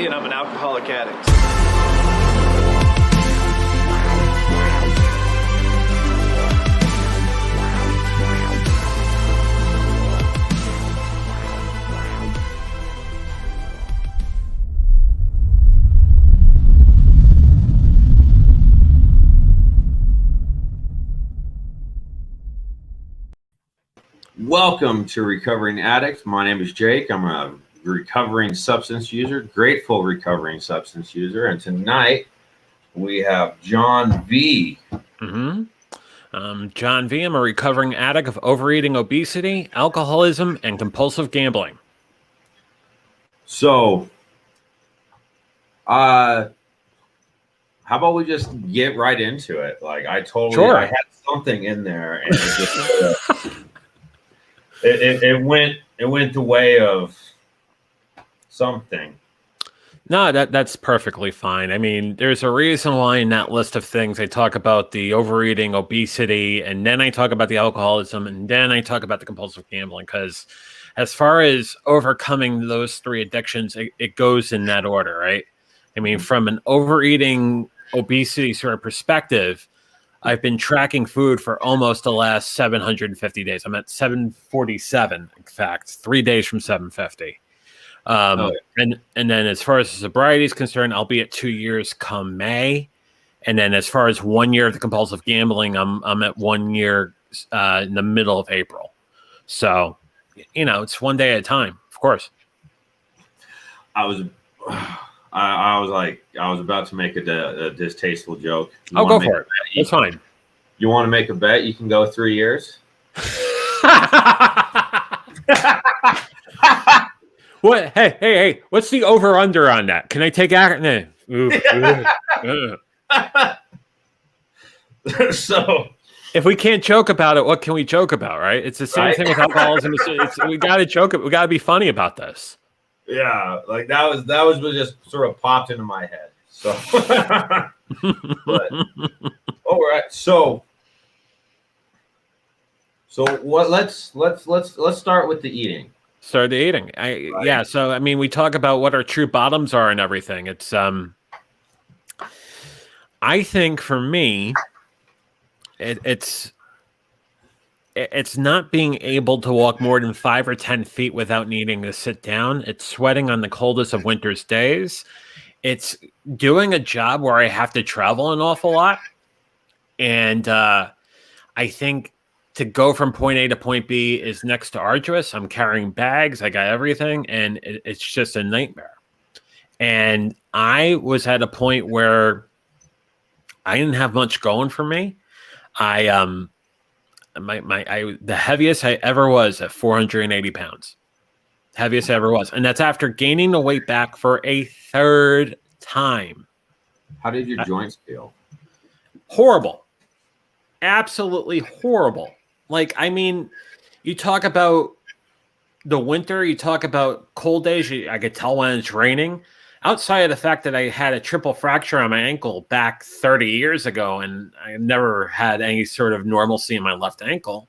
and I'm an alcoholic addict. Welcome to Recovering Addict. My name is Jake. I'm a recovering substance user, grateful recovering substance user. And tonight we have John V. John V. I'm a recovering addict of overeating, obesity, alcoholism, and compulsive gambling. So, how about we just get right into it? Like, I had something in there, and it just it went the way of something. No, that's perfectly fine. I mean, there's a reason why in that list of things I talk about the overeating, obesity, and then I talk about the alcoholism, and then I talk about the compulsive gambling, because as far as overcoming those three addictions, it goes in that order, right? I mean, from an overeating, obesity sort of perspective, I've been tracking food for almost the last 750 days. I'm at 747, in fact, 3 days from 750. And then as far as sobriety is concerned, I'll be at 2 years come May. And then as far as 1 year of the compulsive gambling, I'm at 1 year in the middle of April. So, it's one day at a time, of course. I was about to make a distasteful joke. I'll go for it. It's fine. You want to make a bet? You can go 3 years. What? Hey! What's the over under on that? Can I take action? So, if we can't joke about it, what can we joke about? Right? It's the same thing with alcoholism. We got to joke. We got to be funny about this. Yeah, like that was what just sort of popped into my head. So, but all right. So what? Let's start with the eating. Start the eating. Yeah. So I mean, we talk about what our true bottoms are and everything. It's I think for me, it's not being able to walk more than 5 or 10 feet without needing to sit down. It's sweating on the coldest of winter's days. It's doing a job where I have to travel an awful lot. And I think to go from point A to point B is next to arduous. I'm carrying bags. I got everything. And it's just a nightmare. And I was at a point where I didn't have much going for me. The heaviest I ever was at 480 pounds. Heaviest I ever was. And that's after gaining the weight back for a third time. How did your joints feel? Horrible. Absolutely horrible. Like, I mean, you talk about the winter, you talk about cold days, I could tell when it's raining. Outside of the fact that I had a triple fracture on my ankle back 30 years ago, and I never had any sort of normalcy in my left ankle,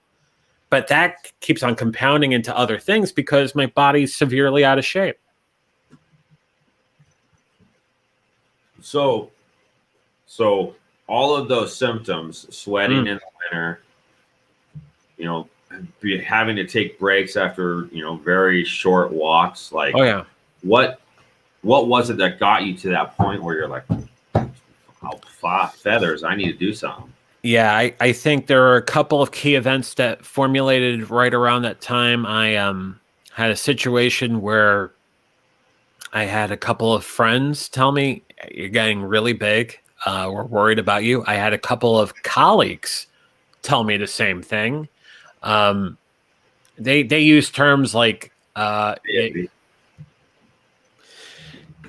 but that keeps on compounding into other things because my body's severely out of shape. So all of those symptoms, sweating in the winter, having to take breaks after, very short walks, like, oh yeah, what was it that got you to that point where you're like, oh, feathers, I need to do something? Yeah, I think there are a couple of key events that formulated right around that time. I had a situation where I had a couple of friends tell me, you're getting really big. We're worried about you. I had a couple of colleagues tell me the same thing. They use terms like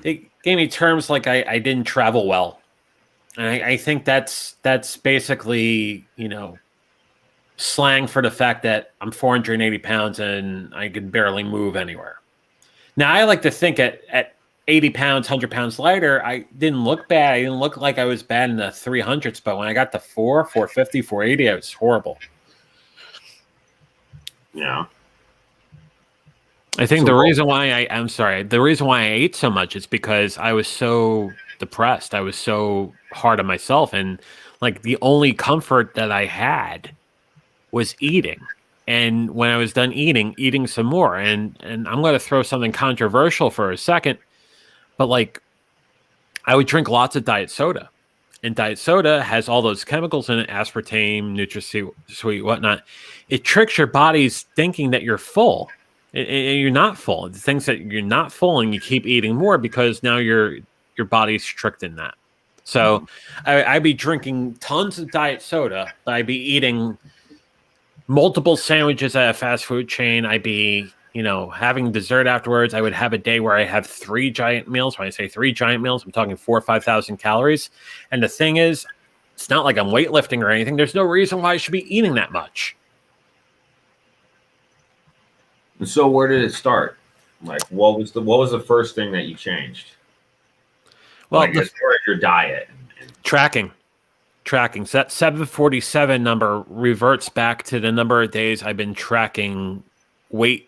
they gave me terms like I didn't travel well. And I think that's basically, slang for the fact that I'm 480 pounds and I can barely move anywhere. Now, I like to think at 80 pounds, 100 pounds lighter, I didn't look bad. I didn't look like I was bad in the 300s. But when I got to 450, 480, I was horrible. Yeah. I think the reason why the reason why I ate so much is because I was so depressed. I was so hard on myself, and like the only comfort that I had was eating. And when I was done eating some more. And I'm going to throw something controversial for a second, but like I would drink lots of diet soda. And diet soda has all those chemicals in it, aspartame, NutraSweet, whatnot. It tricks your body's thinking that you're full. And you're not full. It thinks that you're not full, and you keep eating more because now your body's tricked in that. So I'd be drinking tons of diet soda, but I'd be eating multiple sandwiches at a fast food chain. I'd be, having dessert afterwards. I would have a day where I have 3 giant meals. When I say 3 giant meals, I'm talking 4,000 or 5,000 calories. And the thing is, it's not like I'm weightlifting or anything. There's no reason why I should be eating that much. And so where did it start? Like, what was the first thing that you changed? Well, as far as your diet. Tracking. So that 747 number reverts back to the number of days I've been tracking food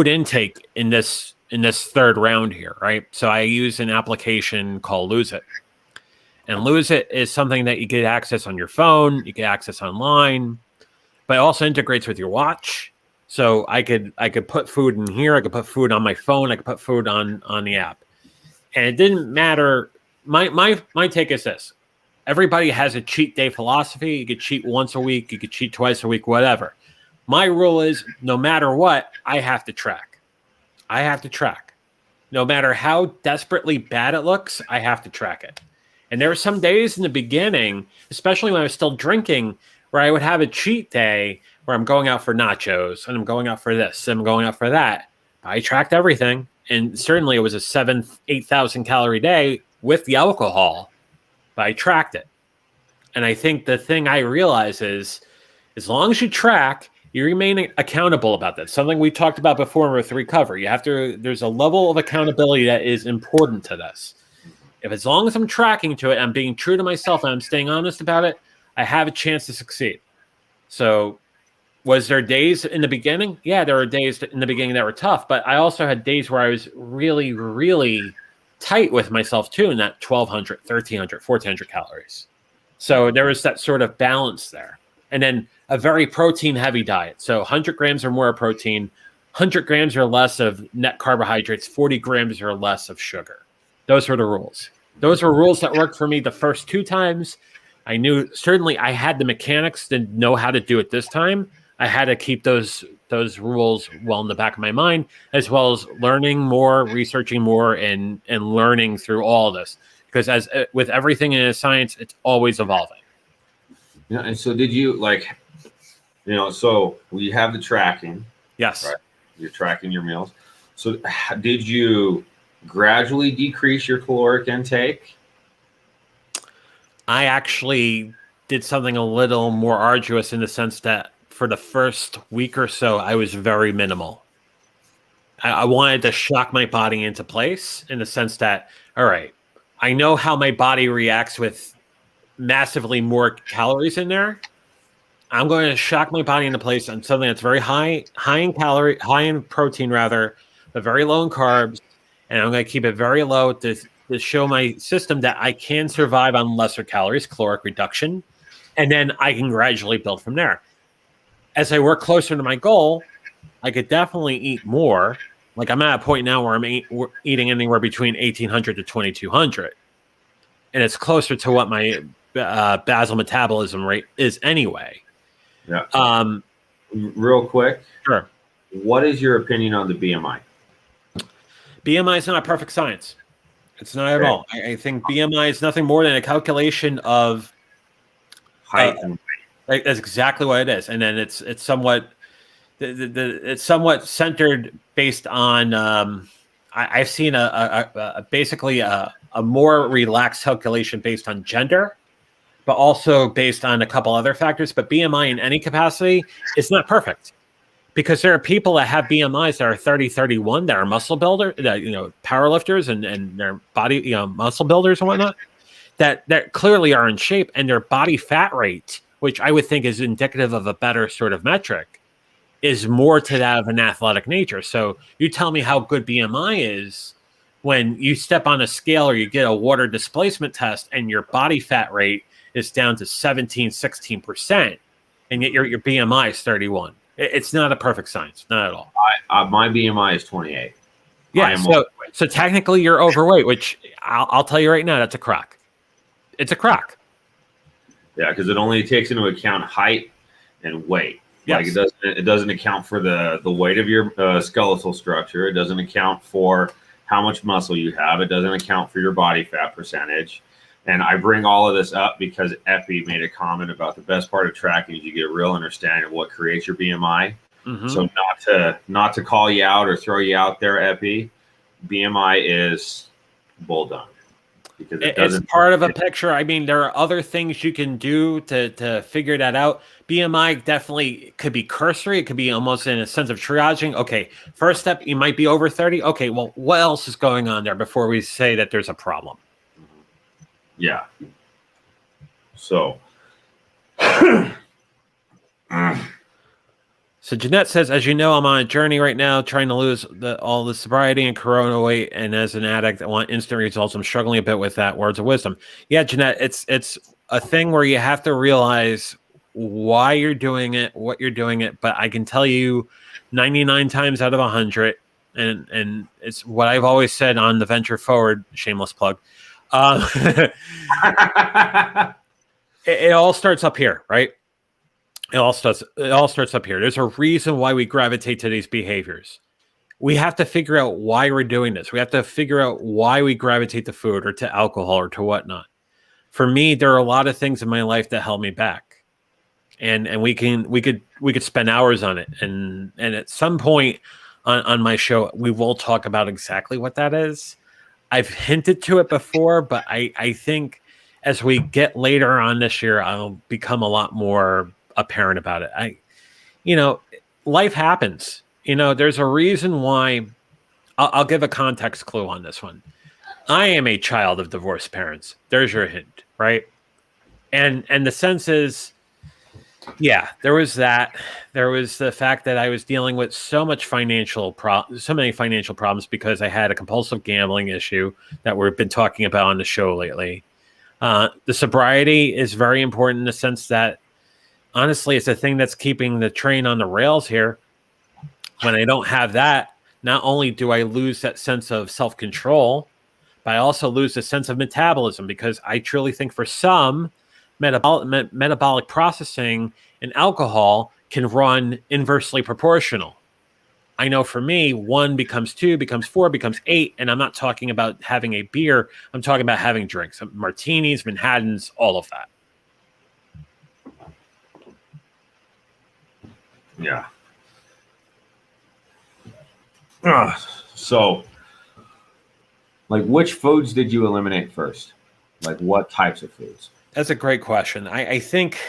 intake in this third round here, right? So I use an application called Lose It. And Lose It is something that you get access on your phone, you get access online, but it also integrates with your watch. So I could put food in here, I could put food on my phone, I could put food on the app. And it didn't matter. My take is this. Everybody has a cheat day philosophy. You could cheat once a week. You could cheat twice a week, whatever. My rule is no matter what, I have to track. No matter how desperately bad it looks, I have to track it. And there were some days in the beginning, especially when I was still drinking, where I would have a cheat day where I'm going out for nachos and I'm going out for this and I'm going out for that. I tracked everything. And certainly it was a 8,000 calorie day with the alcohol. But I tracked it. And I think the thing I realize is as long as you track, you remain accountable about that. Something we talked about before with recovery. There's a level of accountability that is important to this. If as long as I'm tracking to it, I'm being true to myself and I'm staying honest about it, I have a chance to succeed. So was there days in the beginning? Yeah, there were days in the beginning that were tough, but I also had days where I was really, really tight with myself too, in that 1,200, 1,300, 1,400 calories. So there was that sort of balance there. And then a very protein heavy diet. So 100 grams or more of protein, 100 grams or less of net carbohydrates, 40 grams or less of sugar. Those were the rules. Those were rules that worked for me the first 2 times. I knew certainly I had the mechanics to know how to do it this time. I had to keep those rules well in the back of my mind, as well as learning more, researching more, and learning through all of this. Because as with everything in science, it's always evolving. Yeah, and so did you so we have the tracking. Yes. Right? You're tracking your meals. So did you gradually decrease your caloric intake? I actually did something a little more arduous in the sense that for the first week or so, I was very minimal. I wanted to shock my body into place in the sense that, all right, I know how my body reacts with massively more calories in there. I'm going to shock my body into place on something that's very high in protein rather, but very low in carbs. And I'm going to keep it very low to show my system that I can survive on lesser calories, caloric reduction. And then I can gradually build from there. As I work closer to my goal, I could definitely eat more. Like I'm at a point now where I'm eating anywhere between 1,800 to 2,200. And it's closer to what my basal metabolism rate is anyway. Yeah. Real quick. Sure. What is your opinion on the BMI? BMI is not a perfect science. It's not at all. I think BMI is nothing more than a calculation of height. That's exactly what it is. And then it's somewhat it's somewhat centered based on I've seen basically a more relaxed calculation based on gender, but also based on a couple other factors. But BMI in any capacity is not perfect because there are people that have BMIs that are 30, 31 that are muscle builders, power lifters and their body, muscle builders and whatnot that clearly are in shape, and their body fat rate, which I would think is indicative of a better sort of metric, is more to that of an athletic nature. So you tell me how good BMI is when you step on a scale or you get a water displacement test and your body fat rate is down to 17, 16%, and yet your BMI is 31. It's not a perfect science, not at all. My BMI is 28. Yeah, so technically you're overweight, which I'll tell you right now, that's a crock. It's a crock. Yeah, because it only takes into account height and weight. Yes. Like it doesn't account for the weight of your skeletal structure. It doesn't account for how much muscle you have. It doesn't account for your body fat percentage. And I bring all of this up because Epi made a comment about the best part of tracking is you get a real understanding of what creates your BMI. Mm-hmm. So not to call you out or throw you out there, Epi, BMI is bull dung. Because it's part of a picture. I mean, there are other things you can do to figure that out. BMI definitely could be cursory. It could be almost in a sense of triaging. Okay, first step, you might be over 30. Okay, well, what else is going on there before we say that there's a problem? Yeah. So. So Jeanette says, as you know, I'm on a journey right now trying to lose all the sobriety and corona weight. And as an addict, I want instant results. I'm struggling a bit with that. Words of wisdom. Yeah, Jeanette, it's a thing where you have to realize why you're doing it, what you're doing it. But I can tell you 99 times out of 100, and it's what I've always said on the Venture Forward, shameless plug. It all starts up here, right? It all starts up here. There's a reason why we gravitate to these behaviors. We have to figure out why we're doing this. We have to figure out why we gravitate to food or to alcohol or to whatnot. For me, there are a lot of things in my life that held me back, and we could spend hours on it. And at some point on my show, we will talk about exactly what that is. I've hinted to it before, but I think as we get later on this year, I'll become a lot more apparent about it. Life happens. There's a reason why. I'll give a context clue on this one. I am a child of divorced parents. There's your hint, right? And the sense is, yeah, there was that. There was the fact that I was dealing with so many financial problems because I had a compulsive gambling issue that we've been talking about on the show lately. The sobriety is very important in the sense that, honestly, it's a thing that's keeping the train on the rails here. When I don't have that, not only do I lose that sense of self-control, but I also lose the sense of metabolism, because I truly think for some, metabolic processing and alcohol can run inversely proportional. I know for me, 1 becomes 2, becomes 4, becomes 8, and I'm not talking about having a beer. I'm talking about having drinks, martinis, Manhattans, all of that. Yeah. So, like, which foods did you eliminate first? Like, what types of foods? That's a great question. I think,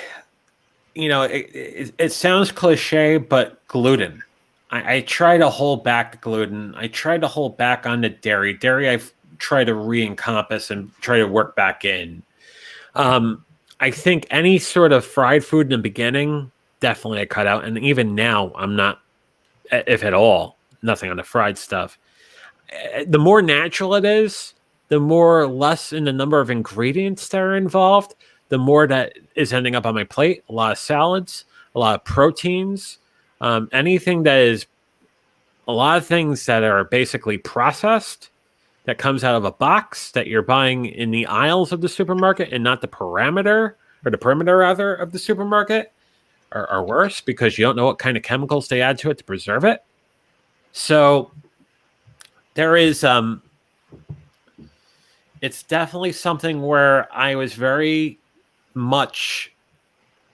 it sounds cliche, but gluten. I try to hold back the gluten. I try to hold back on the dairy. Dairy, I've tried to re-encompass and try to work back in. I think any sort of fried food in the beginning, definitely I cut out. And even now, I'm not, if at all, nothing on the fried stuff. The more natural it is, the more less in the number of ingredients that are involved, the more that is ending up on my plate. A lot of salads, a lot of proteins, anything that is, a lot of things that are basically processed, that comes out of a box that you're buying in the aisles of the supermarket and not the perimeter rather of the supermarket are worse, because you don't know what kind of chemicals they add to it to preserve it. So there is, it's definitely something where I was very much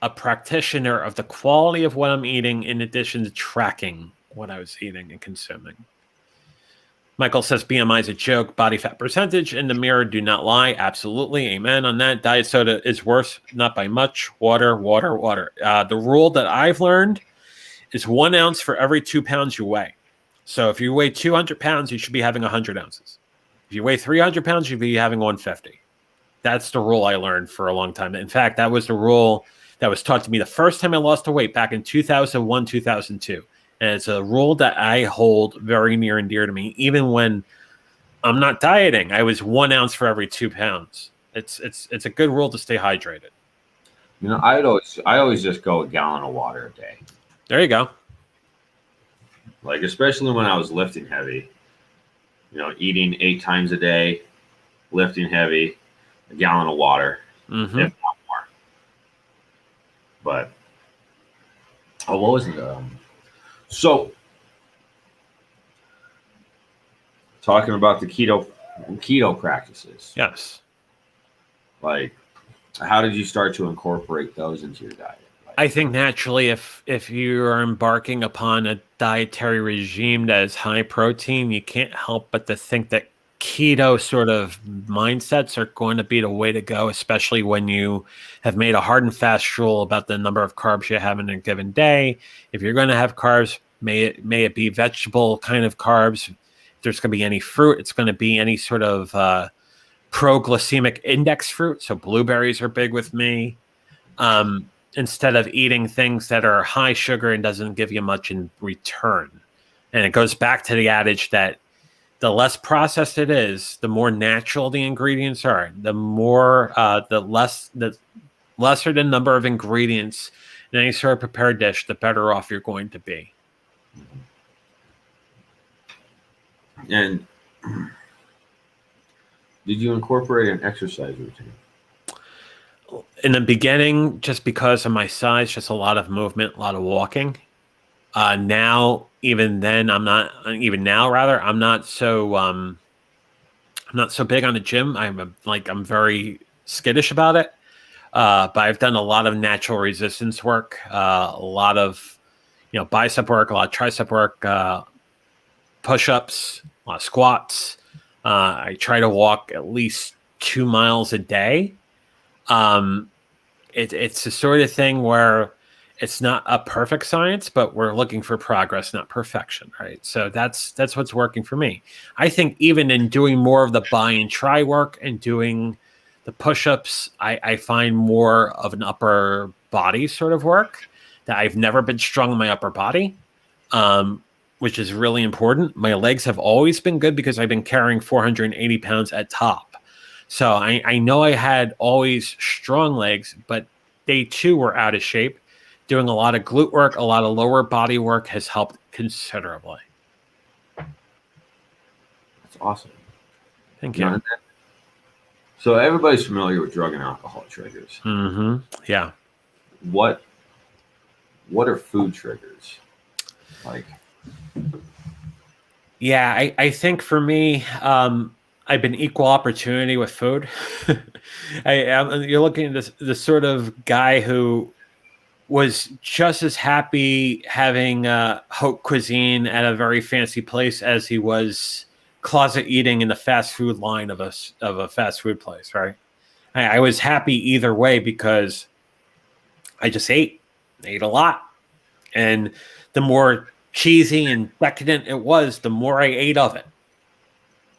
a practitioner of the quality of what I'm eating, in addition to tracking what I was eating and consuming. Michael says BMI is a joke. Body fat percentage in the mirror do not lie. Absolutely. Amen on that. Diet soda is worse, not by much. Water. The rule that I've learned is 1 ounce for every 2 pounds you weigh. So if you weigh 200 pounds, you should be having 100 ounces. If you weigh 300 pounds, you'd be having 150. That's the rule I learned for a long time. In fact, that was the rule that was taught to me the first time I lost the weight back in 2001, 2002. And it's a rule that I hold very near and dear to me. Even when I'm not dieting, I was 1 ounce for every 2 pounds. It's a good rule to stay hydrated. You know, I always just go a gallon of water a day. There you go. Like, especially when I was lifting heavy, you know, eating 8 times a day, lifting heavy, a gallon of water, if not more. But, what was it? So, talking about the keto practices. Yes. Like, how did you start to incorporate those into your diet? I think naturally, if you are embarking upon a dietary regime that is high protein, you can't help but to think that keto sort of mindsets are going to be the way to go, especially when you have made a hard and fast rule about the number of carbs you have in a given day. If you're going to have carbs, may it be vegetable kind of carbs. If there's going to be any fruit, it's going to be any sort of pro-glycemic index fruit. So blueberries are big with me. Instead of eating things that are high sugar and doesn't give you much in return. And it goes back to the adage that the less processed it is, the more natural the ingredients are, the lesser the number of ingredients in any sort of prepared dish, the better off you're going to be. And did you incorporate an exercise routine? In the beginning, just because of my size, just a lot of movement, a lot of walking. Now, I'm not so big on the gym. I'm very skittish about it. But I've done a lot of natural resistance work, a lot of, bicep work, a lot of tricep work, push-ups, a lot of squats. I try to walk at least 2 miles a day. It's the sort of thing where it's not a perfect science, but we're looking for progress, not perfection, right? So that's what's working for me. I think even in doing more of the buy and try work and doing the push-ups, I find more of an upper body sort of work, that I've never been strong in my upper body, which is really important. My legs have always been good because I've been carrying 480 pounds at top. So I know I had always strong legs, but they too were out of shape. Doing a lot of glute work, a lot of lower body work has helped considerably. That's awesome. Thank you. So everybody's familiar with drug and alcohol triggers. Mm-hmm. Yeah. What are food triggers? Like, yeah, I think for me, I've been equal opportunity with food. You're looking at the sort of guy who was just as happy having haute cuisine at a very fancy place as he was closet eating in the fast food line of a fast food place, right? I was happy either way because I just ate a lot. And the more cheesy and decadent it was, the more I ate of it.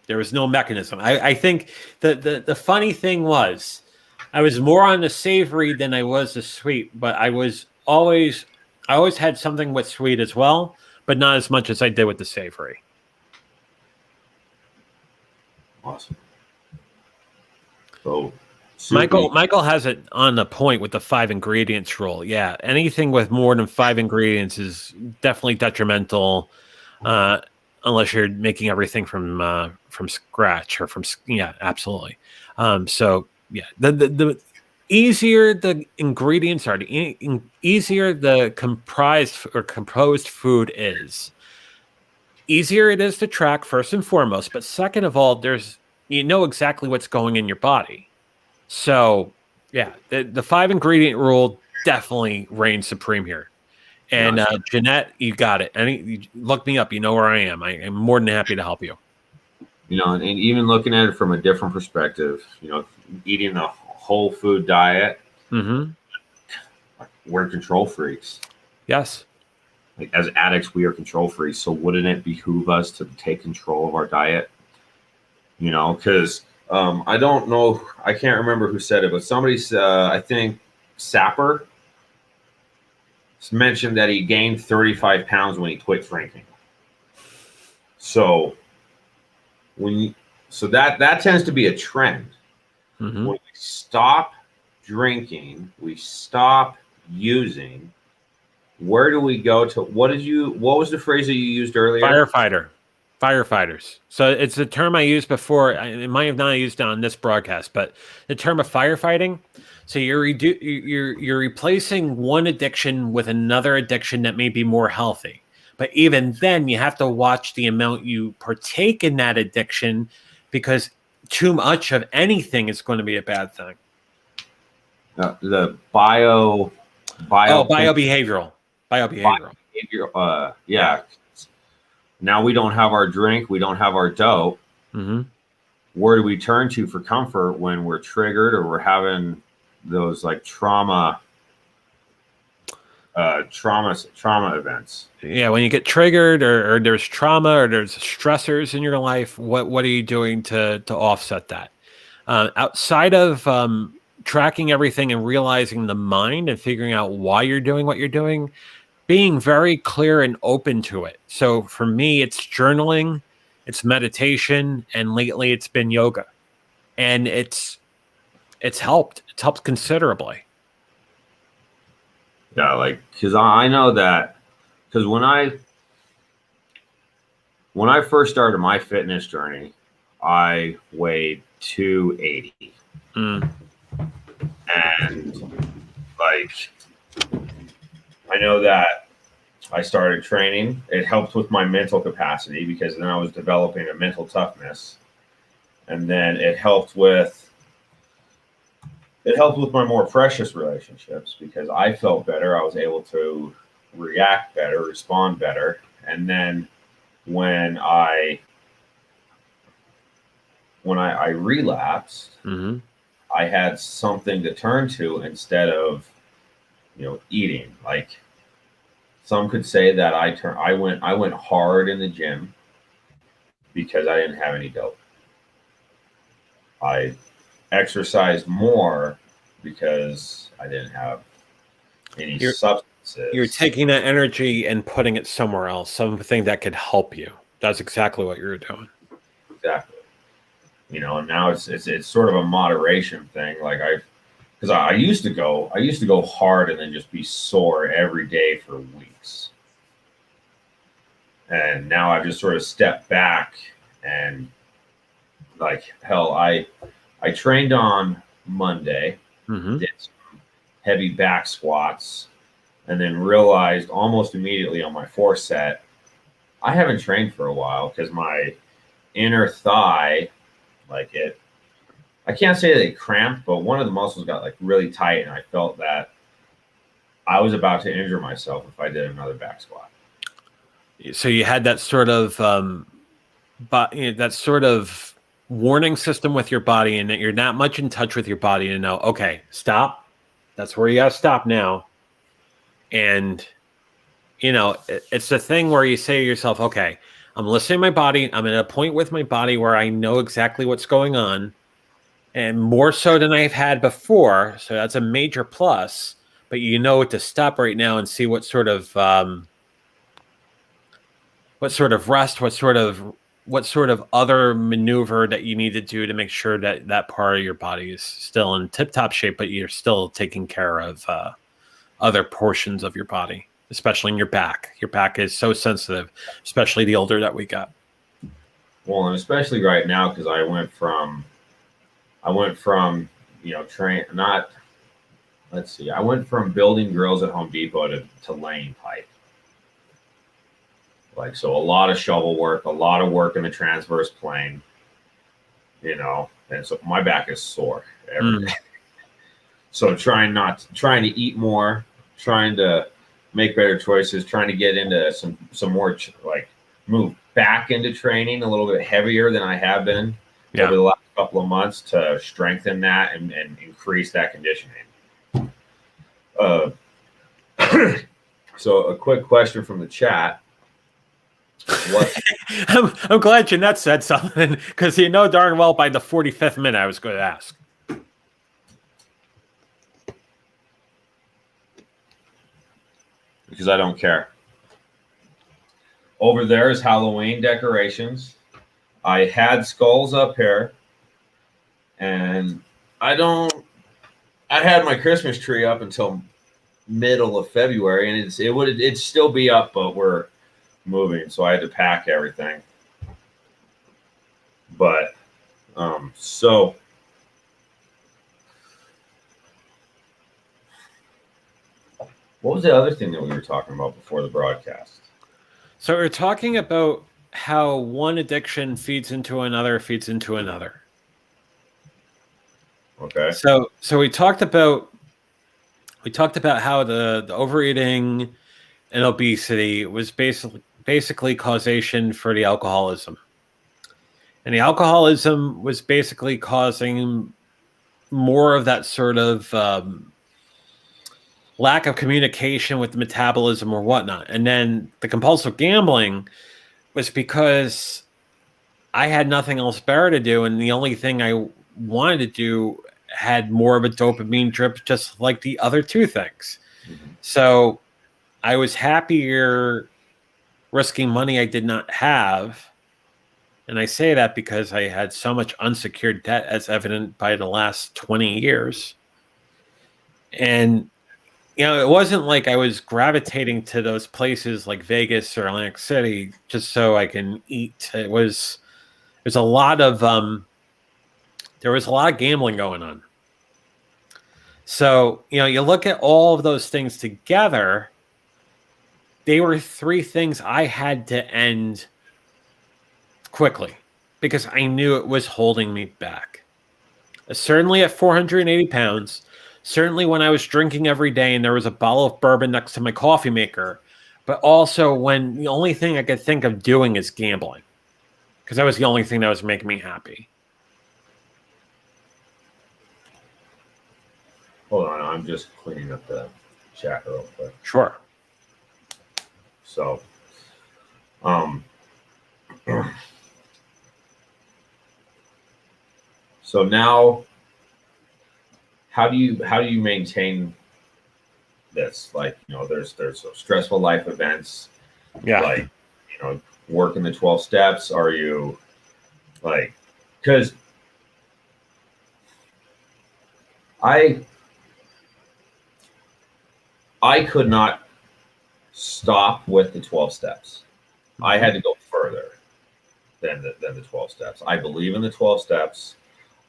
There was no mechanism. I think the funny thing was I was more on the savory than I was the sweet, but I always had something with sweet as well, but not as much as I did with the savory. Awesome. So Michael has it on the point with the 5 ingredients rule. Yeah, anything with more than 5 ingredients is definitely detrimental, unless you're making everything from scratch or absolutely. So yeah, the easier the ingredients are, the easier the composed food is. Easier it is to track first and foremost, but second of all, you know exactly what's going in your body. So yeah, the 5 ingredient rule definitely reigns supreme here. And Jeanette, you got it. Look me up. You know where I am. I am more than happy to help you. And even looking at it from a different perspective, eating a whole food diet, we're control freaks. Yes. Like, as addicts, we are control freaks. So wouldn't it behoove us to take control of our diet? Because I don't know, I can't remember who said it, but somebody said, I think Sapper mentioned that he gained 35 pounds when he quit drinking. So that tends to be a trend. Mm-hmm. When we stop drinking, we stop using. Where do we go to? What was the phrase that you used earlier? Firefighters. So it's a term I used before. It might have not used it on this broadcast, but the term of firefighting. So you're replacing one addiction with another addiction that may be more healthy. But even then, you have to watch the amount you partake in that addiction, because too much of anything is going to be a bad thing. The biobehavioral. Yeah. Now we don't have our drink. We don't have our dope. Mm-hmm. Where do we turn to for comfort when we're triggered or we're having those like trauma events? Yeah, when you get triggered or there's trauma or there's stressors in your life, what are you doing to offset that? Outside of tracking everything and realizing the mind and figuring out why you're doing what you're doing, being very clear and open to it. So for me, it's journaling, it's meditation, and lately it's been yoga. And it's helped. It's helped considerably. Yeah, like, because I know that, because when I first started my fitness journey, I weighed 280. And like, I know that I started training. It helped with my mental capacity because then I was developing a mental toughness. And then it helped with my more precious relationships because I felt better. I was able to react better, respond better. And then when I relapsed, mm-hmm. I had something to turn to instead of, eating. Like, some could say that I went hard in the gym because I didn't have any dope. I exercised more because I didn't have any substances. You're taking that energy and putting it somewhere else, something that could help you. That's exactly what you're doing. Exactly. And now it's sort of a moderation thing. Like because I used to go hard and then just be sore every day for weeks. And now I've just sort of stepped back and like, hell, I trained on Monday, mm-hmm. did some heavy back squats, and then realized almost immediately on my fourth set, I haven't trained for a while because my inner thigh, I can't say that it cramped, but one of the muscles got like really tight, and I felt that I was about to injure myself if I did another back squat. So you had that sort of, warning system with your body, and that you're not much in touch with your body to know, okay, stop. That's where you got to stop now. And, it's the thing where you say to yourself, okay, I'm listening to my body. I'm at a point with my body where I know exactly what's going on, and more so than I've had before. So that's a major plus, but you know to stop right now and see what sort of rest, what sort of other maneuver that you need to do to make sure that that part of your body is still in tip-top shape, but you're still taking care of other portions of your body, especially in your back. Your back is so sensitive, especially the older that we got. Well, and especially right now, because I went from I went from building grills at Home Depot to laying pipe. Like, so a lot of shovel work, a lot of work in the transverse plane, and so my back is sore every day. So trying to eat more, trying to make better choices, trying to get into some more, move back into training a little bit heavier than I have been over the last couple of months to strengthen that and increase that conditioning. So a quick question from the chat. I'm glad Jeanette said something, because darn well by the 45th minute I was going to ask. because I don't care. Over there is Halloween decorations. I had skulls up here, and I had my Christmas tree up until middle of February, and it'd still be up, but we're moving, so I had to pack everything. But so what was the other thing that we were talking about before the broadcast? So we're talking about how one addiction feeds into another, Okay. So we talked about how the overeating and obesity was basically causation for the alcoholism. And the alcoholism was basically causing more of that sort of lack of communication with the metabolism or whatnot. And then the compulsive gambling was because I had nothing else better to do, and the only thing I wanted to do had more of a dopamine drip, just like the other two things. Mm-hmm. So I was happier risking money I did not have. And I say that because I had so much unsecured debt, as evident by the last 20 years. And, you know, it wasn't like I was gravitating to those places like Vegas or Atlantic City just so I can eat. There's a lot of gambling going on. So, you know, you look at all of those things together, they were three things I had to end quickly because I knew it was holding me back. Certainly at 480 pounds, certainly when I was drinking every day and there was a bottle of bourbon next to my coffee maker, but also when the only thing I could think of doing is gambling because that was the only thing that was making me happy. Hold on, I'm just cleaning up the chat real quick. Sure. So, so now, how do you maintain this? Like, you know, there's stressful life events. Yeah. Like, you know, working the 12 steps. Are you like, because I could not stop with the 12 steps. I had to go further than the 12 steps. I believe in the 12 steps.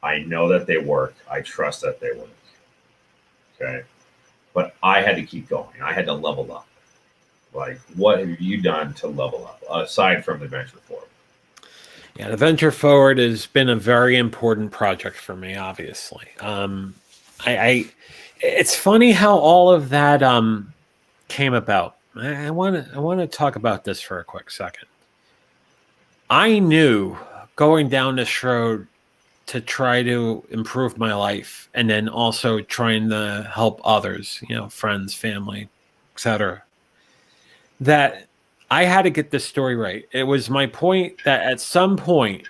I know that they work. I trust that they work. Okay. But I had to keep going. I had to level up. Like, what have you done to level up aside from the Venture Forward? Yeah, the Venture Forward has been a very important project for me, obviously. It's funny how all of that came about. I want to talk about this for a quick second. I knew going down this road to try to improve my life and then also trying to help others, you know, friends, family, etc., that I had to get this story right. It was my point that at some point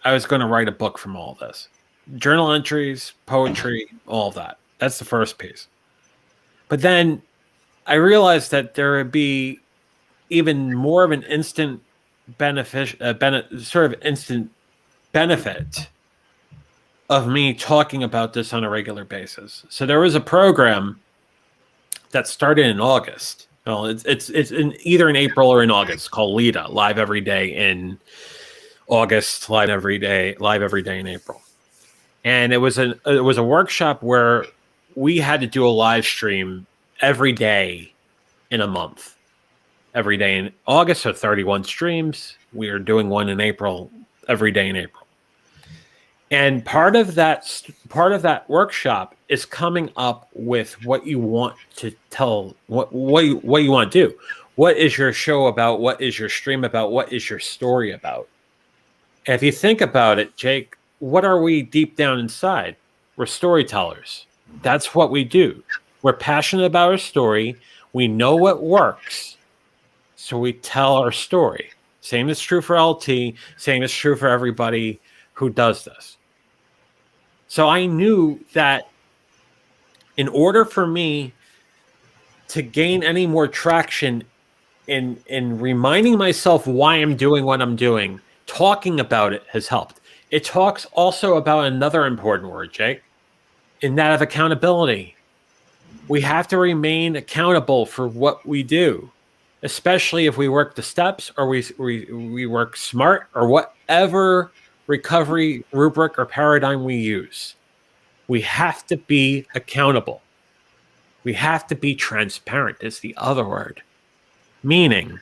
I was going to write a book from all this. Journal entries, poetry, all of that. That's the first piece. But then I realized that there would be even more of an instant benefit of me talking about this on a regular basis. So there was a program that started in August. Well, it's either in April or in August, called LIDA, Live Every Day in August, live every day in April. And it was a workshop where we had to do a live stream every day in a month. Every day in August, so 31 streams. We are doing one in April, every day in April. And part of that workshop is coming up with what you want to tell, what you want to do. What is your show about? What is your stream about? What is your story about? And if you think about it, Jake, what are we deep down inside? We're storytellers. That's what we do. We're passionate about our story. We know what works, so we tell our story. Same is true for LT. Same is true for everybody who does this. So I knew that in order for me to gain any more traction in reminding myself why I'm doing what I'm doing, talking about it has helped. It talks also about another important word, Jake, in that of accountability. We have to remain accountable for what we do, especially if we work the steps or we work smart or whatever recovery rubric or paradigm we use. We have to be accountable. We have to be transparent is the other word, meaning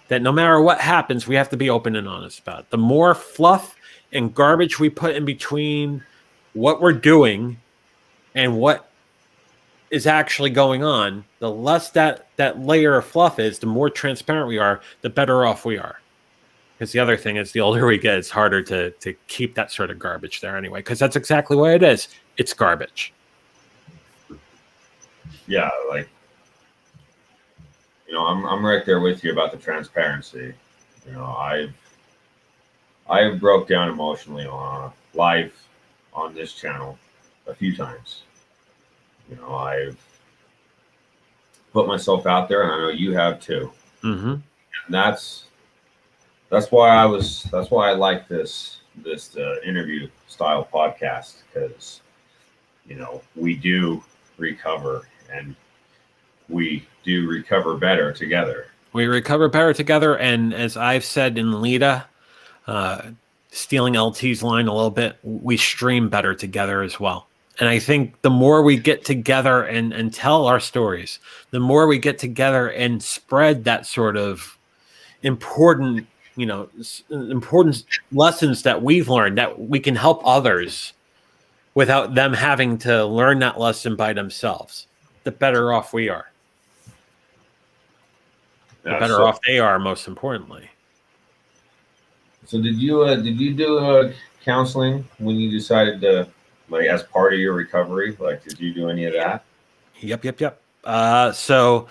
that no matter what happens, we have to be open and honest about it. The more fluff and garbage we put in between what we're doing and what is actually going on, the less that layer of fluff is, the more transparent we are, the better off we are. Because the other thing is, the older we get, it's harder to keep that sort of garbage there anyway, because that's exactly what it is. It's garbage. Yeah, like, I'm right there with you about the transparency. I've broke down emotionally live on this channel a few times. I've put myself out there, and I know you have too. Mm-hmm. And that's why I like this interview style podcast, because we do recover, and we do recover better together. We recover better together, and as I've said in Lita, stealing LT's line a little bit, we stream better together as well. And I think the more we get together and tell our stories, the more we get together and spread that sort of important lessons that we've learned, that we can help others without them having to learn that lesson by themselves, the better off we are. The better off they are, most importantly. So did you do counseling when you decided to, like, as part of your recovery? Like, did you do any of that? Yep. So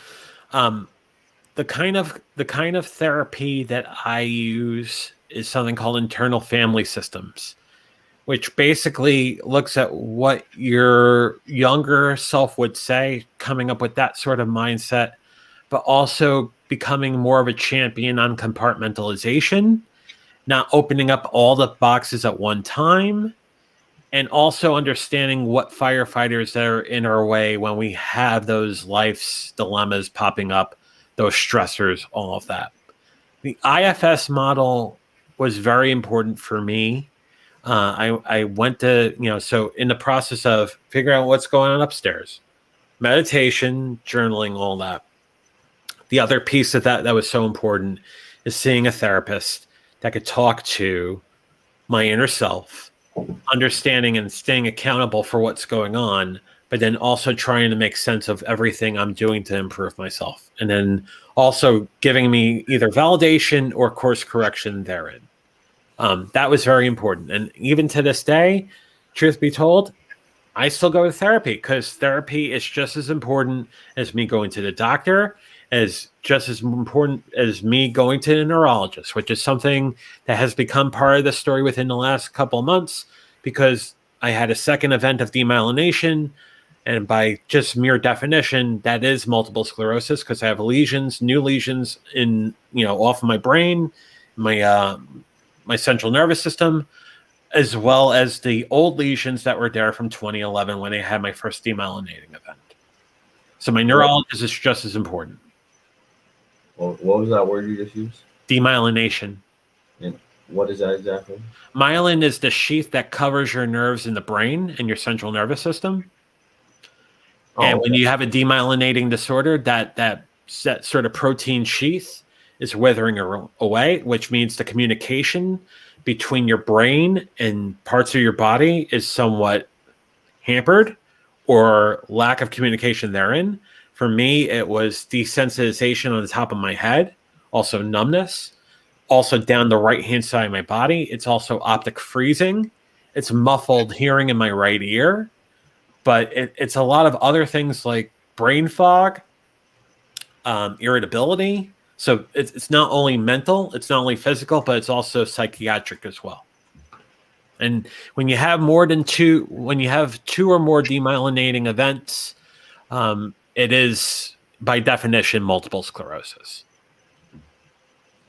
the kind of therapy that I use is something called internal family systems, which basically looks at what your younger self would say, coming up with that sort of mindset, but also becoming more of a champion on compartmentalization, not opening up all the boxes at one time, and also understanding what firefighters that are in our way when we have those life's dilemmas popping up, those stressors, all of that. The IFS model was very important for me. I went to, so in the process of figuring out what's going on upstairs, meditation, journaling, all that. The other piece of that was so important is seeing a therapist that could talk to my inner self, understanding and staying accountable for what's going on, but then also trying to make sense of everything I'm doing to improve myself. And then also giving me either validation or course correction therein. That was very important. And even to this day, truth be told, I still go to therapy, because therapy is just as important as me going to the doctor, as just as important as me going to a neurologist, which is something that has become part of the story within the last couple of months, because I had a second event of demyelination. And by just mere definition, that is multiple sclerosis, because I have new lesions in, off of my brain, my central nervous system, as well as the old lesions that were there from 2011 when I had my first demyelinating event. So my neurologist is just as important. Well, what was that word you just used? Demyelination. And what is that exactly? Myelin is the sheath that covers your nerves in the brain and your central nervous system. And when you have a demyelinating disorder, that sort of protein sheath is withering away, which means the communication between your brain and parts of your body is somewhat hampered, or lack of communication therein. For me, it was desensitization on the top of my head, also numbness, also down the right-hand side of my body. It's also optic freezing. It's muffled hearing in my right ear. But it's a lot of other things like brain fog, irritability. So it's not only mental, it's not only physical, but it's also psychiatric as well. And when you have two or more demyelinating events, it is by definition multiple sclerosis.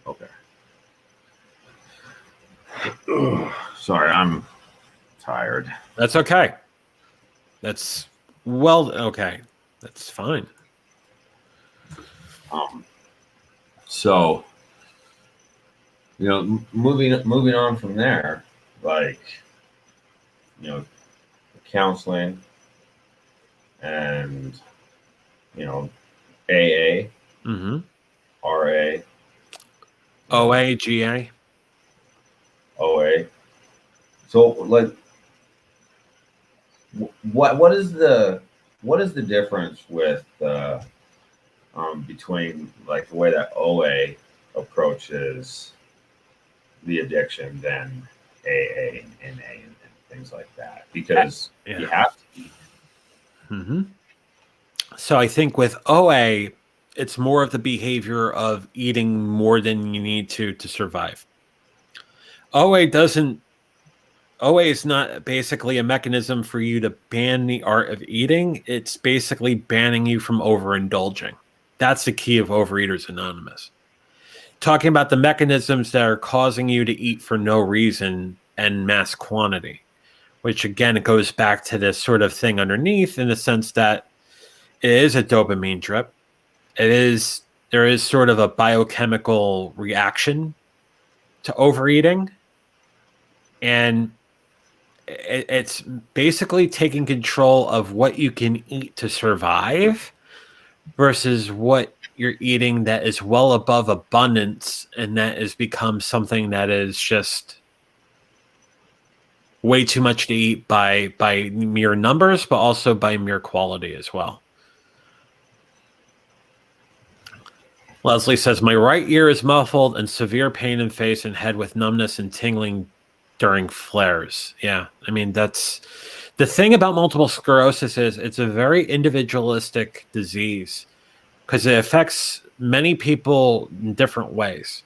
Okay. Sorry, I'm tired. That's okay. That's okay. That's fine. So, moving on from there, like, counseling and, AA, Mm-hmm. RA, OA, GA, OA. So, like, what is the difference with between like the way that OA approaches the addiction than AA and NA and things like that? Because you have to eat. Mm-hmm. So I think with OA, it's more of the behavior of eating more than you need to survive. OA is not basically a mechanism for you to ban the art of eating. It's basically banning you from overindulging. That's the key of Overeaters Anonymous. Talking about the mechanisms that are causing you to eat for no reason and mass quantity, which again, it goes back to this sort of thing underneath in the sense that it is a dopamine drip. There is sort of a biochemical reaction to overeating. And it's basically taking control of what you can eat to survive versus what you're eating that is well above abundance, and that has become something that is just way too much to eat by mere numbers, but also by mere quality as well. Leslie says, my right ear is muffled and severe pain in face and head with numbness and tingling during flares. Yeah, I mean, that's the thing about multiple sclerosis is it's a very individualistic disease because it affects many people in different ways.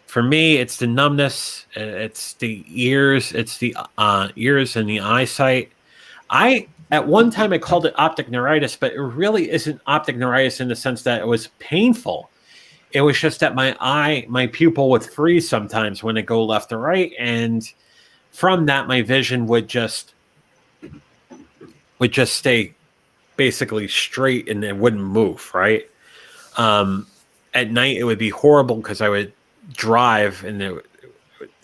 For me, it's the numbness, it's the ears, it's the ears and the eyesight. At one time, I called it optic neuritis, but it really isn't optic neuritis in the sense that it was painful. It was just that my pupil would freeze sometimes when it go left or right, and from that, my vision would just stay basically straight and it wouldn't move. Right. At night, it would be horrible because I would drive and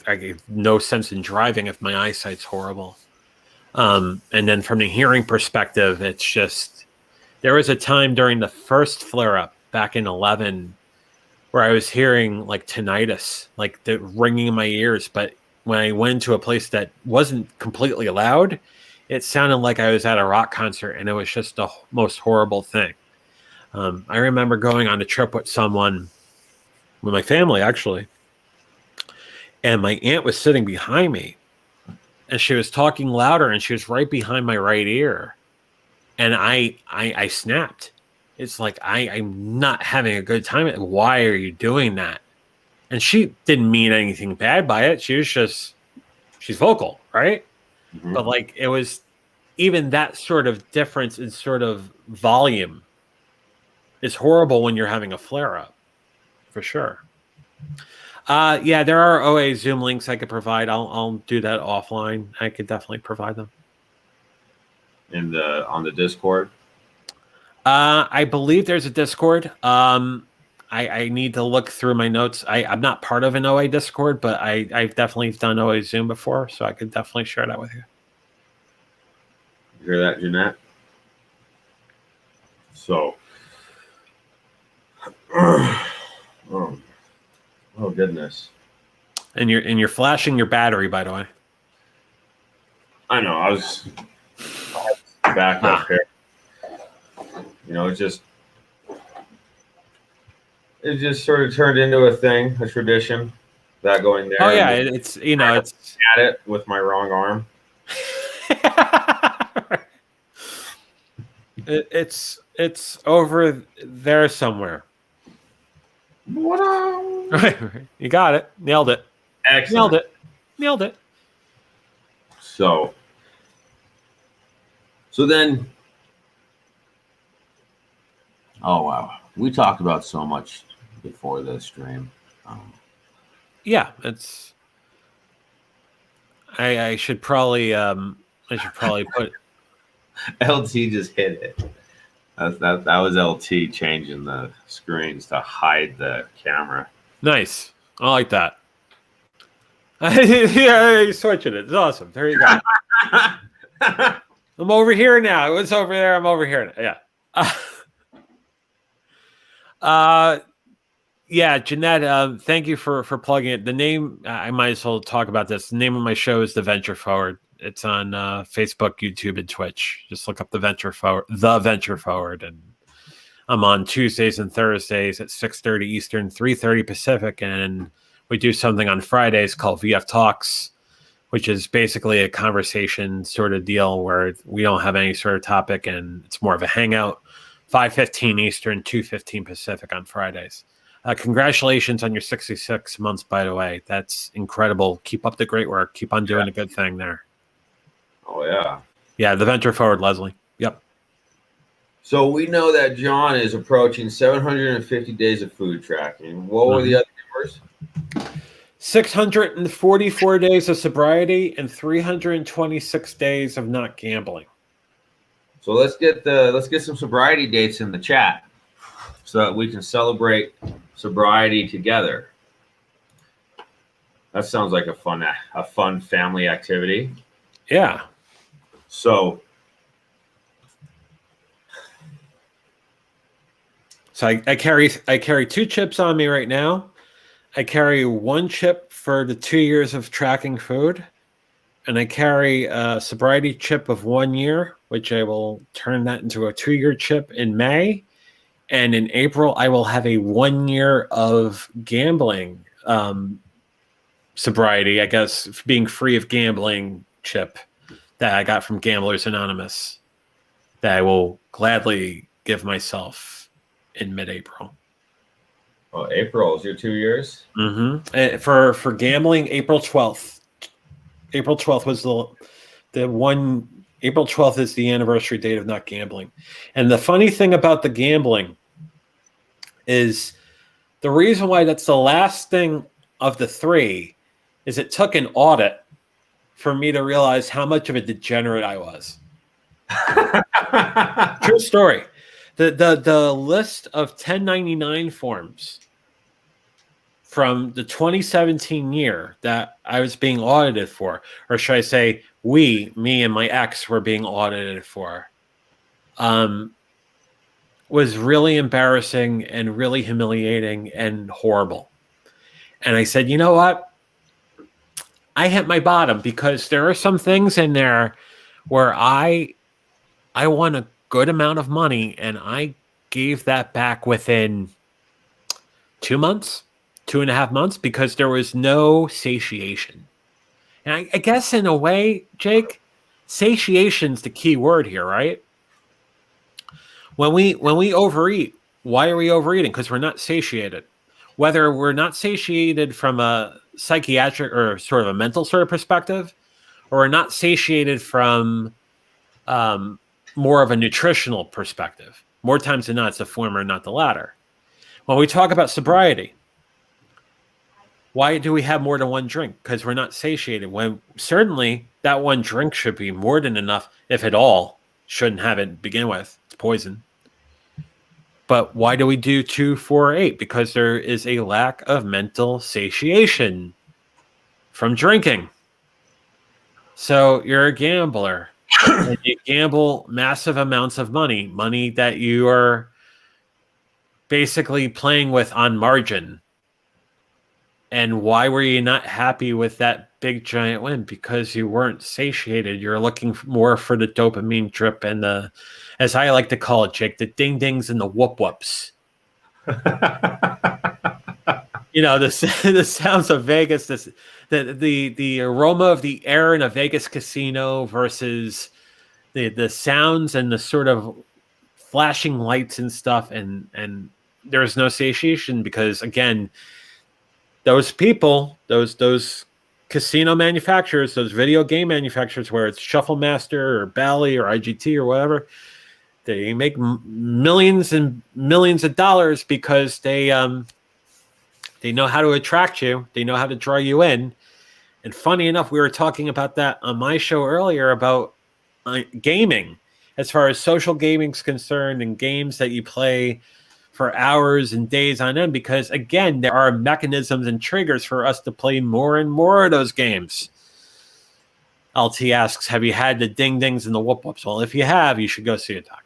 I get no sense in driving if my eyesight's horrible. And then from the hearing perspective, it's just, there was a time during the first flare up back in 2011 where I was hearing like tinnitus, like the ringing in my ears. But when I went to a place that wasn't completely loud, it sounded like I was at a rock concert, and it was just the most horrible thing. I remember going on a trip with my family actually, and my aunt was sitting behind me, and she was talking louder, and she was right behind my right ear, and I snapped. It's like, I'm not having a good time. Why are you doing that? And she didn't mean anything bad by it. She's vocal, right? Mm-hmm. But like, it was even that sort of difference in sort of volume is horrible when you're having a flare up, for sure. Yeah, there are OA Zoom links I could provide. I'll do that offline. I could definitely provide them. On the Discord? I believe there's a Discord. I need to look through my notes. I'm not part of an OA Discord, but I've definitely done OA Zoom before, so I could definitely share that with you. You hear that, Jeanette? So, oh goodness. And you're flashing your battery, by the way. I know. I was back up here. It just sort of turned into a thing, a tradition, that going there. Oh yeah, it's it's at it with my wrong arm. It's over there somewhere. Right. You got it. Nailed it. Excellent. Nailed it. So then Oh wow, we talked about so much before the stream. Yeah, it's. I should probably put. LT just hit it. That was LT changing the screens to hide the camera. Nice. I like that. Yeah, you're switching it. It's awesome. There you go. I'm over here now. It was over there. I'm over here now. Yeah. Yeah, Jeanette, thank you for plugging it. The name, I might as well talk about this. The name of my show is The Venture Forward. It's on Facebook, YouTube, and Twitch. Just look up The Venture Forward, and I'm on Tuesdays and Thursdays at 6:30 Eastern, 3:30 Pacific, and we do something on Fridays called VF Talks, which is basically a conversation sort of deal where we don't have any sort of topic, and it's more of a hangout. 5:15 Eastern, 2:15 Pacific on Fridays. Congratulations on your 66 months, by the way. That's incredible. Keep up the great work. Keep on doing a good thing there. Oh, yeah. Yeah, The Venture Forward, Leslie. Yep. So we know that John is approaching 750 days of food tracking. What were the other numbers? 644 days of sobriety and 326 days of not gambling. So let's get some sobriety dates in the chat so that we can celebrate sobriety together. That sounds like a fun family activity. Yeah. So I carry 2 chips on me right now. I carry 1 chip for the 2 years of tracking food, and I carry a sobriety chip of 1 year, which I will turn that into a 2-year chip in May. And in April, I will have a 1 year of gambling sobriety, I guess, being free of gambling chip that I got from Gamblers Anonymous that I will gladly give myself in mid-April. Oh, April is your 2 years? Mm-hmm. For gambling, April 12th. April 12th was the one. April 12th is the anniversary date of not gambling. And the funny thing about the gambling is the reason why that's the last thing of the 3 is it took an audit for me to realize how much of a degenerate I was. True story. The list of 1099 forms from the 2017 year that I was being audited for, or should I say me and my ex were being audited for, was really embarrassing and really humiliating and horrible. And I said, you know what? I hit my bottom because there are some things in there where I won a good amount of money and I gave that back within 2 months, 2.5 months, because there was no satiation. And I guess in a way, Jake, satiation's the key word here, right? When we overeat, why are we overeating? Because we're not satiated. Whether we're not satiated from a psychiatric or sort of a mental sort of perspective, or we're not satiated from more of a nutritional perspective. More times than not, it's the former, not the latter. When we talk about sobriety, why do we have more than 1 drink? Because we're not satiated. When certainly that 1 drink should be more than enough, if at all. Shouldn't have it to begin with. It's poison. But why do we do 2, 4, 8? Because there is a lack of mental satiation from drinking. So you're a gambler. And you gamble massive amounts of money that you are basically playing with on margin. And why were you not happy with that big giant win? Because you weren't satiated. You're looking more for the dopamine drip and the, as I like to call it, Jake, the ding dings and the whoop whoops. You know, the sounds of Vegas, the aroma of the air in a Vegas casino versus the sounds and the sort of flashing lights and stuff, and there's no satiation because, again, those people, those casino manufacturers, those video game manufacturers, where it's Shuffle Master or Bally or IGT or whatever, They make millions and millions of dollars because they know how to attract you. They know how to draw you in. And funny enough, we were talking about that on my show earlier about gaming, as far as social gaming is concerned, and games that you play for hours and days on end. Because again, there are mechanisms and triggers for us to play more and more of those games. LT asks, have you had the ding dings and the whoop whoops? Well, if you have, you should go see a doctor.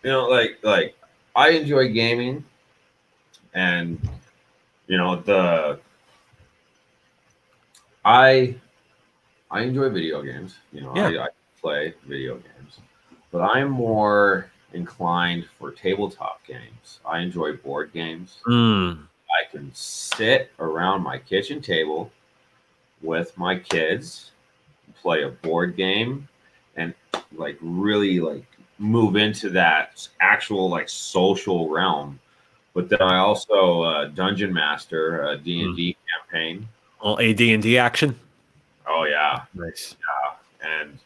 You know, like I enjoy gaming, and you know I enjoy video games. You know, I play video games, but I'm more inclined for tabletop games. I enjoy board games. I can sit around my kitchen table with my kids, play a board game, and like really like move into that actual like social realm. But then I also dungeon master a D&D campaign. All AD&D action. Oh yeah, nice. Yeah, and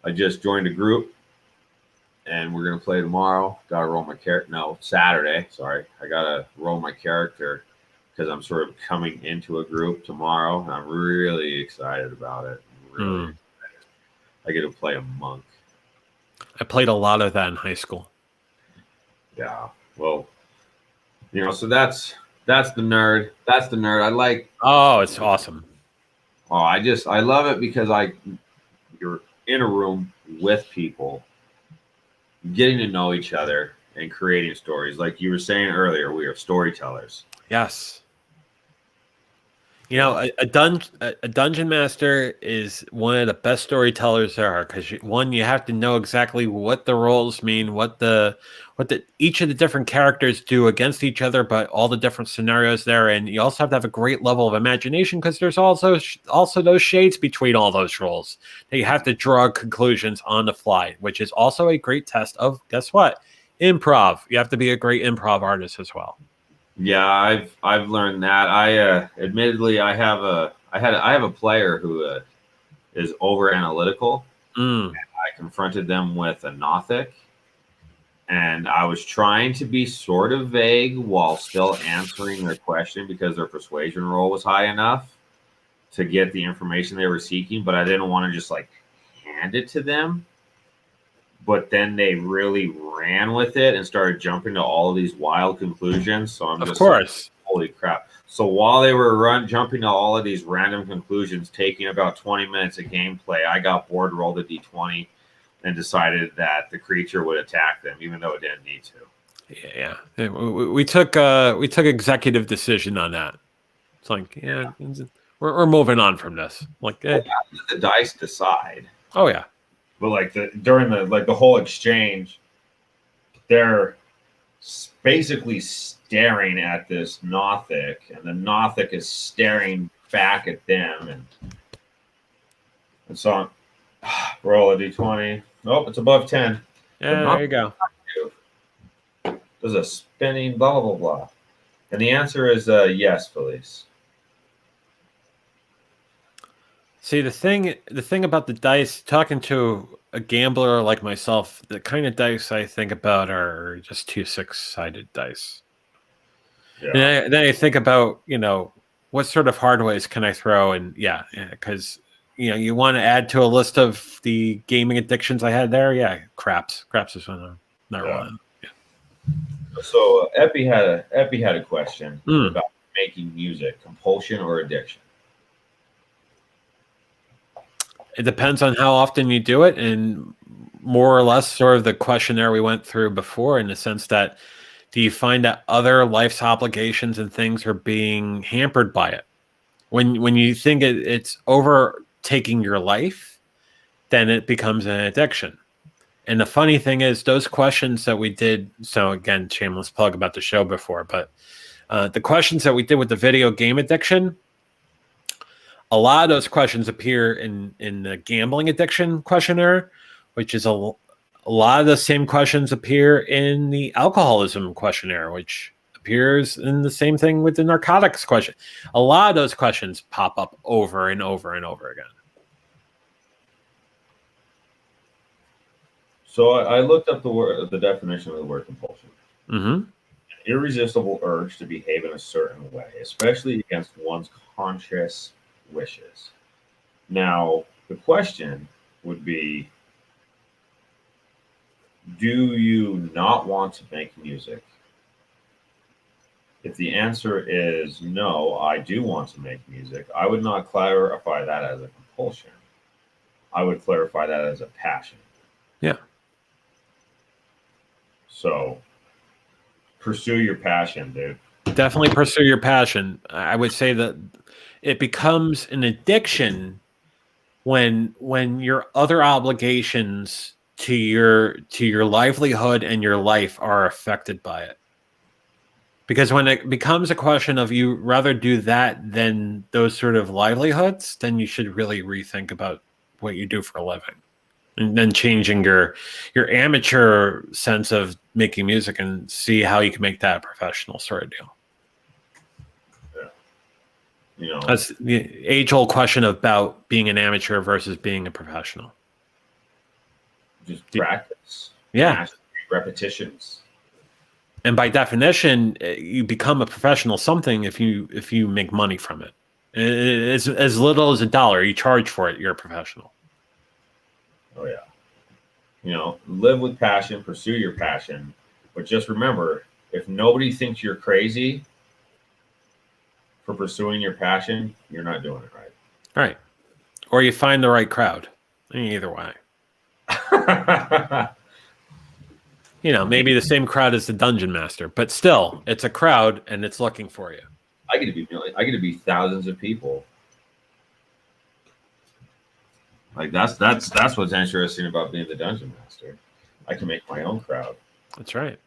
I just joined a group, and we're gonna play tomorrow. Got to roll my character. No, Saturday. Sorry, I gotta roll my character because I'm sort of coming into a group tomorrow, and I'm really excited about it. Really excited. I get to play a monk. I played a lot of that in high school. Yeah, well, you know, so that's the nerd. That's the nerd. I like. Oh, it's awesome. Oh, I love it because you're in a room with people, getting to know each other and creating stories. Like you were saying earlier, we are storytellers. Yes. You know, a dungeon master is one of the best storytellers there are, because you have to know exactly what the roles mean, what each of the different characters do against each other, but all the different scenarios there, and you also have to have a great level of imagination, because there's also those shades between all those roles that you have to draw conclusions on the fly, which is also a great test of, guess what, improv. You have to be a great improv artist as well. Yeah, I've learned that. I admittedly I have a player who is over analytical. And I confronted them with a Nothic, and I was trying to be sort of vague while still answering their question because their persuasion roll was high enough to get the information they were seeking, but I didn't want to just like hand it to them. But then they really ran with it and started jumping to all of these wild conclusions. So I'm just like, holy crap. So while they were jumping to all of these random conclusions, taking about 20 minutes of gameplay, I got bored, rolled a d20, and decided that the creature would attack them, even though it didn't need to. Yeah. We took executive decision on that. It's like, yeah, we're moving on from this. Like, the dice decide. Oh yeah. But like during the whole exchange, they're basically staring at this Nothic, and the Nothic is staring back at them, and so roll a d20. Nope, it's above 10. Yeah, there you go. There's a spinning blah blah blah, and the answer is yes, Felice. See, the thing about the dice, talking to a gambler like myself, the kind of dice I think about are just 2 6-sided dice. Yeah. And then I think about, you know, what sort of hard ways can I throw? And because you want to add to a list of the gaming addictions I had there. Yeah, craps is one of not one. Yeah. So Epi had a question about making music, compulsion or addiction. It depends on how often you do it, and more or less sort of the questionnaire we went through before, in the sense that, do you find that other life's obligations and things are being hampered by it? When you think it's overtaking your life, then it becomes an addiction. And the funny thing is, those questions that we did, so again, shameless plug about the show before, but the questions that we did with the video game addiction, a lot of those questions appear in the gambling addiction questionnaire, which is a lot of the same questions appear in the alcoholism questionnaire, which appears in the same thing with the narcotics question. A lot of those questions pop up over and over and over again. So I looked up the definition of the word compulsion. Mm-hmm. Irresistible urge to behave in a certain way, especially against one's conscious wishes. Now, the question would be, do you not want to make music? If the answer is no, I do want to make music, I would not clarify that as a compulsion. I would clarify that as a passion. Yeah. So pursue your passion, dude. Definitely pursue your passion. I would say that it becomes an addiction when your other obligations to your livelihood and your life are affected by it. Because when it becomes a question of you rather do that than those sort of livelihoods, then you should really rethink about what you do for a living. And then changing your amateur sense of making music and see how you can make that a professional sort of deal. Yeah. You know, That's the age-old question about being an amateur versus being a professional. Just practice. Yeah. Repetitions. And by definition, you become a professional something if you make money from it. As little as $1 you charge for it, you're a professional. Oh yeah. You know, live with passion, pursue your passion, but just remember, if nobody thinks you're crazy for pursuing your passion, you're not doing it right. Right. Or you find the right crowd. Either way. You know, maybe the same crowd as the Dungeon Master, but still, it's a crowd and it's looking for you. I get to be thousands of people. Like that's what's interesting about being the Dungeon Master. I can make my own crowd. That's right.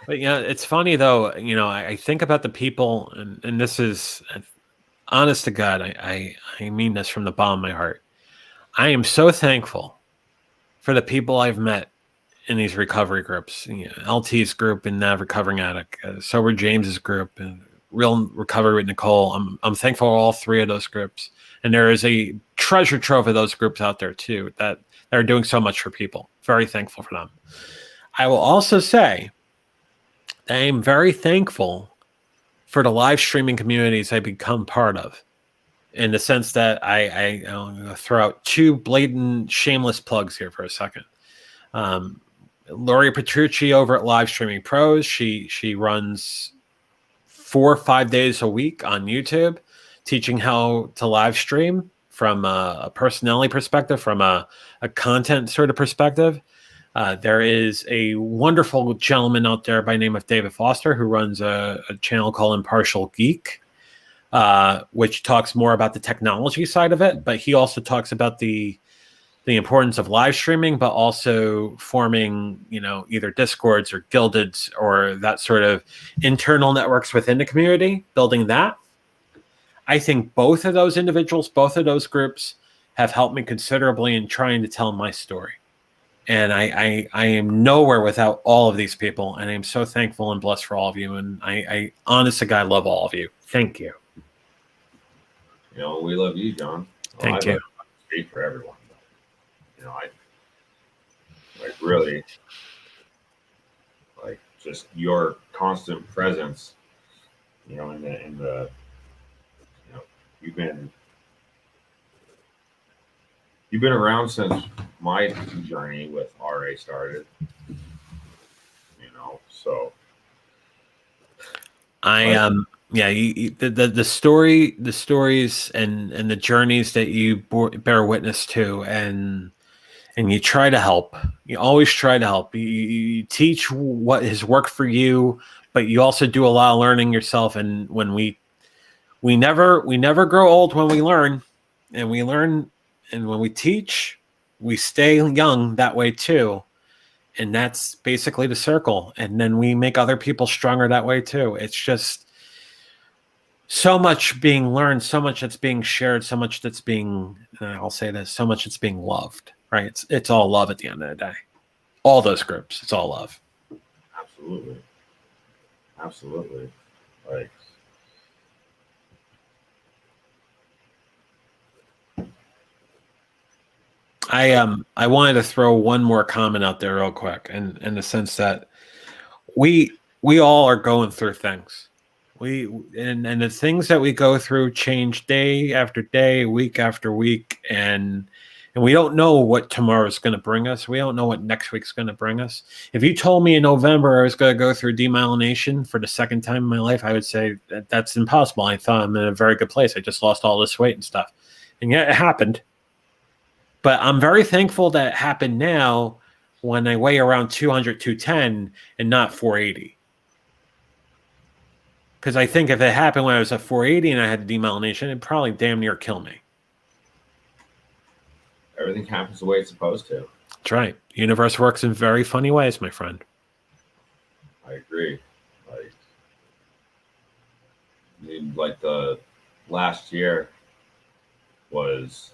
But yeah, it's funny though. You know, I think about the people, and this is honest to God. I mean this from the bottom of my heart. I am so thankful for the people I've met in these recovery groups. You know, LT's group and Recovering Addict, Sober James's group, and Real Recovery with Nicole. I'm thankful for all three of those groups, and there is a treasure trove of those groups out there too that are doing so much for people. Very thankful for them. I will also say I am very thankful for the live streaming communities I've become part of, in the sense that I'll throw out two blatant shameless plugs here for a second. Lori Petrucci over at Live Streaming Pros, she runs 4 or 5 days a week on YouTube, teaching how to live stream from a personality perspective, from a content sort of perspective. There is a wonderful gentleman out there by the name of David Foster who runs a channel called Impartial Geek, which talks more about the technology side of it, but he also talks about the importance of live streaming, but also forming, you know, either Discords or Guildeds or that sort of internal networks within the community, building that. I think both of those individuals, both of those groups have helped me considerably in trying to tell my story. And I am nowhere without all of these people, and I'm so thankful and blessed for all of you. And I honest to God, love all of you. Thank you. You know, we love you, John. Thank you. Speak for everyone. You know, I like really like just your constant presence. You know, in the you know, you've been around since my journey with RA started. You know, so yeah, the stories and the journeys that you bear witness to, and you try to help. You always try to help. You teach what has worked for you, but you also do a lot of learning yourself. And when we never grow old when we learn, and we learn, and when we teach, we stay young that way too. And that's basically the circle. And then we make other people stronger that way too. It's just so much being learned, so much that's being shared, so much that's being, I'll say this, so much that's being loved, right? It's all love at the end of the day. All those groups, it's all love. Absolutely. Absolutely. Like, I wanted to throw one more comment out there real quick, in the sense that we all are going through things. And the things that we go through change day after day, week after week, and we don't know what tomorrow's going to bring us. We don't know what next week's going to bring us. If you told me in November I was going to go through demyelination for the second time in my life, I would say that's impossible. I thought I'm in a very good place. I just lost all this weight and stuff. And yet it happened. But I'm very thankful that it happened now when I weigh around 200, 210 and not 480. Because I think if it happened when I was at 480 and I had demyelination, it'd probably damn near kill me. Everything happens the way it's supposed to. That's right. The universe works in very funny ways, my friend. I agree. Like the last year was,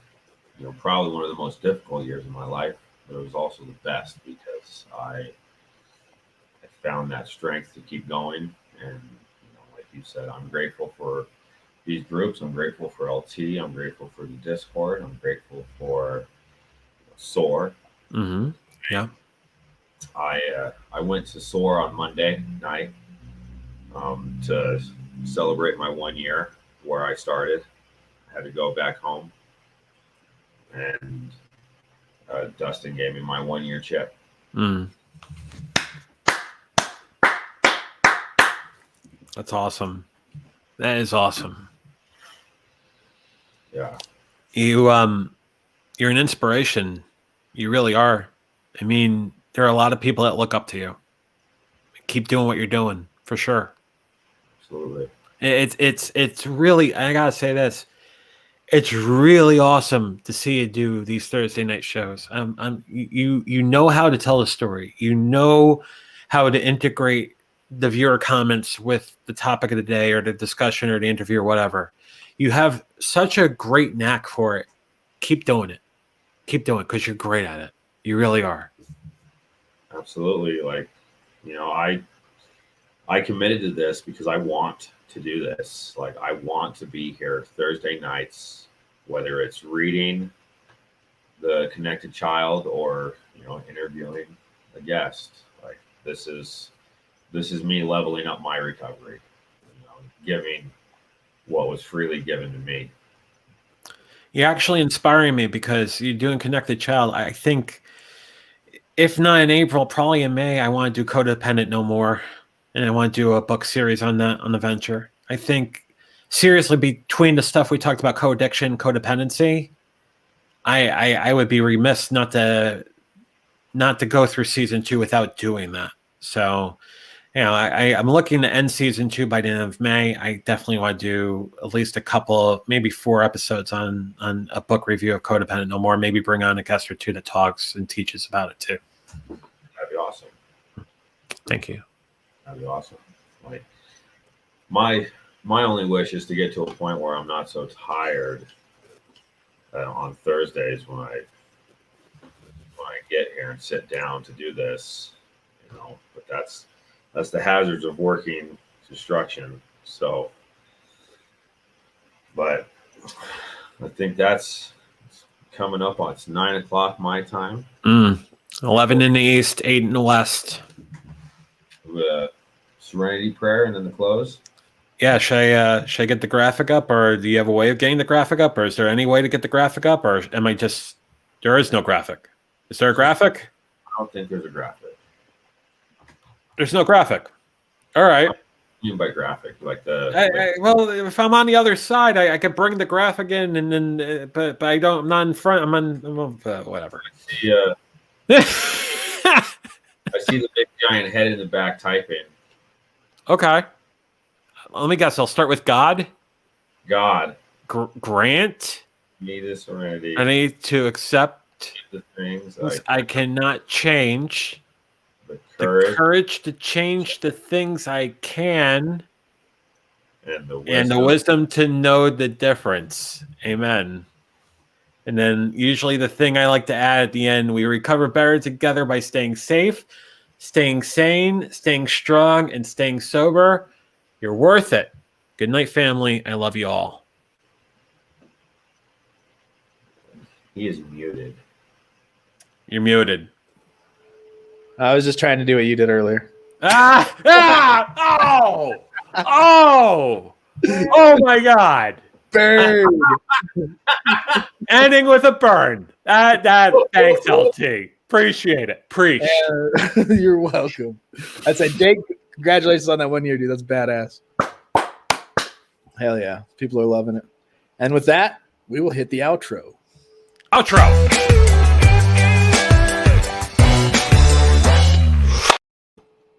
probably one of the most difficult years of my life, but it was also the best because I found that strength to keep going. And like you said, I'm grateful for these groups. I'm grateful for LT. I'm grateful for the Discord. I'm grateful for SOAR. Mm-hmm. Yeah. I went to SOAR on Monday night to celebrate my 1 year where I started. I had to go back home, and Dustin gave me my 1 year chip. That's awesome. That is awesome. Yeah. You're an inspiration. You really are. I mean, there are a lot of people that look up to you. Keep doing what you're doing, for sure. Absolutely. It's really, I gotta say this. It's really awesome to see you do these Thursday night shows. You know how to tell a story. You know how to integrate the viewer comments with the topic of the day or the discussion or the interview or whatever. You have such a great knack for it. Keep doing it. Keep doing it because you're great at it. You really are. Absolutely. I committed to this because I want to do this. I want to be here Thursday nights, whether it's reading the Connected Child or, interviewing a guest. This is me leveling up my recovery, giving what was freely given to me. You're actually inspiring me because you're doing Connected Child. I think if not in April, probably in May, I want to do Codependent No More. And I want to do a book series on that, on the venture. I think seriously, between the stuff we talked about, co-addiction, codependency, I would be remiss not to go through season 2 without doing that. So, I'm looking to end season 2 by the end of May. I definitely want to do at least a couple, maybe 4 episodes on a book review of Codependent No More. Maybe bring on a guest or two that talks and teaches about it too. That'd be awesome. Thank you. That'd be awesome. My only wish is to get to a point where I'm not so tired on Thursdays when I get here and sit down to do this, But that's the hazards of working construction. So, but I think that's coming up on. It's 9 o'clock my time. 11 in the east, 8 in the west. Serenity prayer and then the close. Yeah, should I get the graphic up, or do you have a way of getting the graphic up, or is there any way to get the graphic up, or am I just? There is no graphic. Is there a graphic? I don't think there's a graphic. There's no graphic. All right. What do you mean by graphic? Well, if I'm on the other side, I could bring the graphic in, and then, but I don't. I'm not in front. I'm whatever. I see the big giant head in the back typing. Okay. Let me guess. I'll start with God. God. Grant Me the serenity. I need to accept the things I cannot change. The courage to change the things I can. And the wisdom to know the difference. Amen. And then usually the thing I like to add at the end, we recover better together by staying safe, staying sane, staying strong, and staying sober. You're worth it. Good night, family. I love you all. He is muted. You're muted. I was just trying to do what you did earlier. Oh my God. Burn. Ending with a burn. Thanks, LT. Appreciate it. Preach. You're welcome. I said, Jake, congratulations on that 1 year, dude. That's badass. Hell yeah. People are loving it. And with that, we will hit the outro. Outro.